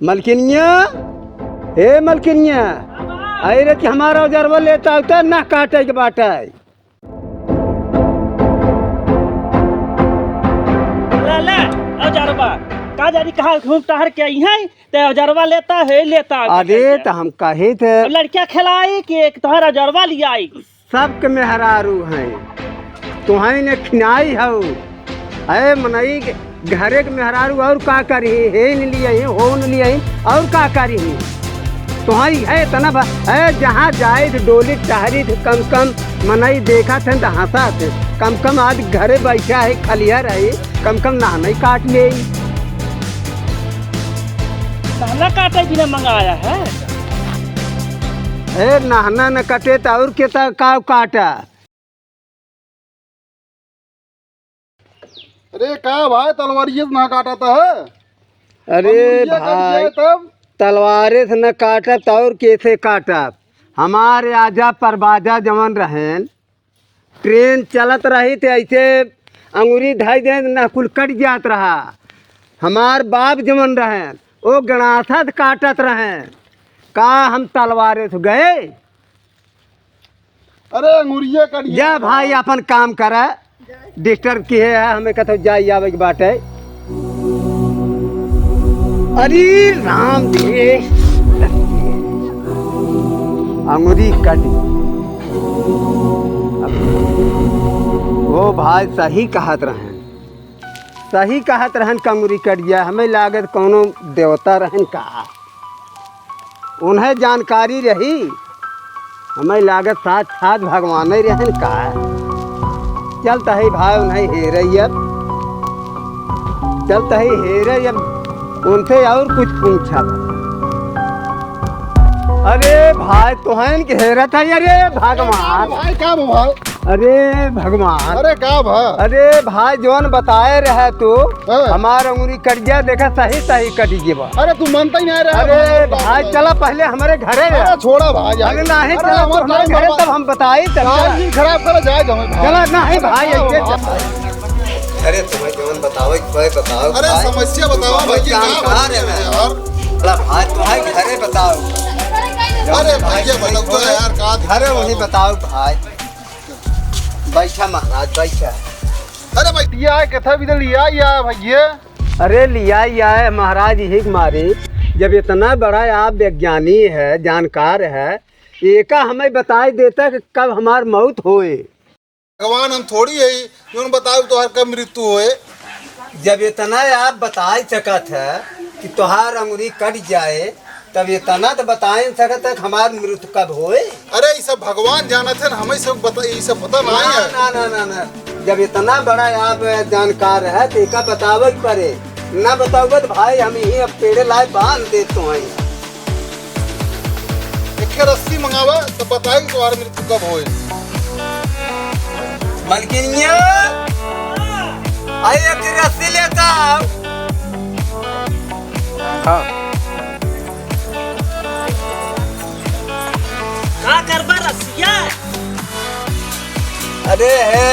मलकिनिया, हे मलकिनिया, अरे कि हमारा औजारवा लेता होता ना काटे के बाटे। ले औजारवा का जानी कहा घूम टहर के आई है ते औजारवा लेता है। अरे तो हम कहे थे लड़कियां खिलाई कि एक तोहर औजारवा लिया आई। सबके मेहरारू हैं, तुहई ने खिनाई हो अरे मनई घरे के मेहरारू और का करी हे न लिए हो न लिए और का करी तुहई है तना है जहाँ जाए थे डोली टहरी थे कम कम मनई देखा थे तो हंसा थे कम कम आज घरे बैठा है खलिया रही कम कम नहाना काट ले नहना काटे जी ने मंगाया है। ए नहाना न कटे तो और के का काटा। अरे का भाई तलवारिये से ना काटा है। अरे भाई तब तलवारे से न काटब और कैसे काटब। हमारे आजा परबाजा जवन रहें ट्रेन चलत रही तो ऐसे अंगूरी ढाई दे न कुल कट जात रहा। हमार बाप जवन रहें वो गणासा से काटत रहें का हम तलवारे से गए। अरे अंगूरिया कट जा भाई अपन काम करे डिस्टर्ब किए है हमें कतो जाए आवे की बात है। अरे राम देश अंगूरी कटी वो भाई सही कहत रहन कंगूरी कट गया हमें लागत कोनो देवता रहन का उन्हें जानकारी रही हमें लागत साथ भगवान ही रहन का चलता है भाई उन्हें हेरैब चलता है हेरैब उनसे और कुछ पूछा। अरे भाई तुहन के हेरत है। अरे भगवान भाई का भाई अरे भगवान अरे का भाई अरे भाई जोन बताए रहे तू हाँ। हमार अंगूरी कट गया देखा सही कटी गया। अरे तू मानता ही नहीं रहा। अरे भाई चला पहले हमारे घरे अरे छोड़ा भाई अरे नहीं चला तो हमारे घरे तब हम बताई दिन खराब कर जाए चला नहीं भाई ऐसे अरे तुम्हें जोन बताओ कोई बताओ। अरे समस्या बताओ भाई की जानकार है मैं यार। भाई तुम्हारे घरे बताओ। अरे भाई ये बताओ यार का घरे वही बताओ भाई। बैठा महाराज बैठा। अरे भाई दिया है कथा भी लिया या भैया। अरे लिया है महाराज ही मारी जब इतना बड़ा आप वैज्ञानी है जानकार है एका हमें बताई देता कि कब हमार मौत होए। भगवान हम थोड़ी है जो बताओ तो हर कब मृत्यु होए। जब इतना आप बता सकत है कि तुहार अंगुरी कट जाए तब इतना तो बता सकत है हमार मृत्यु कब होए। अरे ये सब भगवान जानत है हमें सब बता ये सब पता नहीं है। ना जब इतना बड़ा आप जानकार है तो एक बतावे पड़े ना बताओगे तो भाई हम यही अब पेड़े लाए बांध देते हैं। एक रस्सी मंगावा तो बताए तुम्हारी मृत्यु कब होए। मलकिनिया आइए एक रस्सी लेता आओ। हाँ का करबा रसिया। अरे है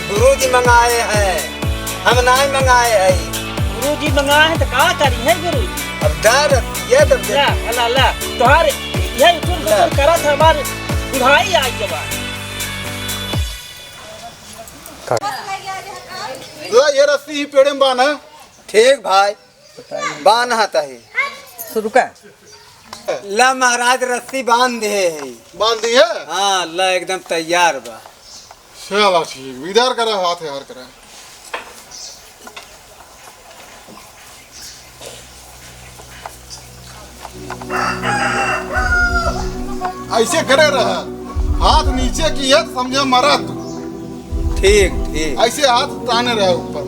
गुरुजी मंगाए हैं हम नहीं मंगाए हैं। गुरुजी मंगाए हैं तो का करी है गुरु। अब डर ये तो ला तोहार यही तुम करत हमार बुढ़ाई आई के बाद। ये रस्सी ही पेड़ में बांधा। ठीक भाई बांध आता है शुरू कर ला महाराज रस्सी बांध दे है। बांध दी है। हाँ ला एकदम तैयार बा। चलो ठीक इधर करा हाथ यार करा। ऐसे करे रहा हाथ नीचे की है समझे मरा तू। ठीक ऐसे हाथ ताने रहे ऊपर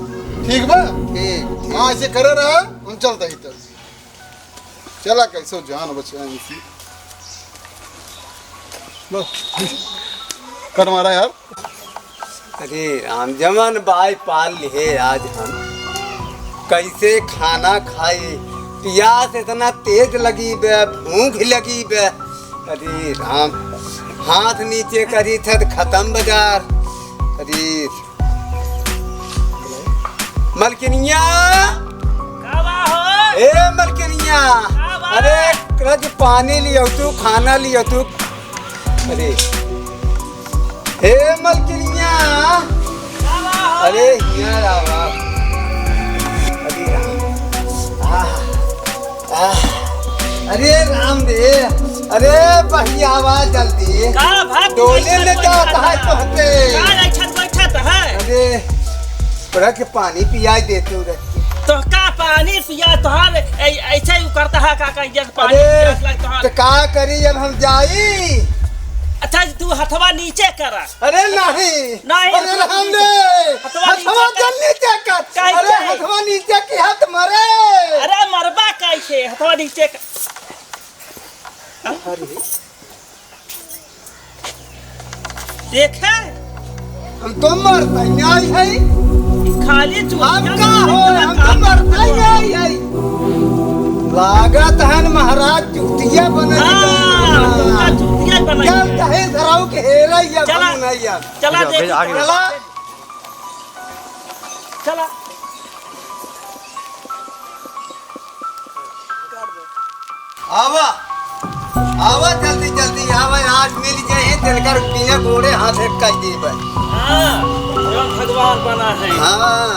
ठीक बा। ठीक हाँ ऐसे करे रहा हम चलते ही तब चला कैसे जान बचा इसी कर मारा यार। अरे राम जमन भाई पाल लिए आज हम कैसे खाना खाए प्यास इतना तेज लगी बे भूख लगी बे। अरे राम हाथ नीचे करी थे तो खत्म बाजार। अरे मलकिनिया का बा हो ए मलकिनिया, अरे रज पानी लियो तू, खाना लियो तू। अरे हे मलकिनिया, अरे हिया रावा, अरे अरे राम दे, अरे बढ़िया आवाज जल्दी डोले ले जाता है तो अरे बड़ा के पानी पिया देते रे तो का पानी पिया तोहार ऐसे ही करता है का पानी अरे तोहार। तो का करी जब हम जाई। अच्छा तू हथवा नीचे करा। अरे नहीं नहीं, अरे राम दे, हथवा जल नीचे कर। कैसे? अरे हथवा नीचे की हाथ मरे। अरे मरबा कैसे हथवा नीचे कर। अरे देखे हम तो मरता ही नहीं है, खाली हम का हो, हम तो मरता ही नहीं है। लागत है महाराज चुतिया बने चुतिया बना चल कहे धराऊ के हेरा या चला नहीं यार। चला देख चला चला आवा आवा जल्दी जल्दी आवा, आज मिल जाए तेल कर पीने घोड़े हाथ एक कर दी भाई। हाँ भगवान बना है। हाँ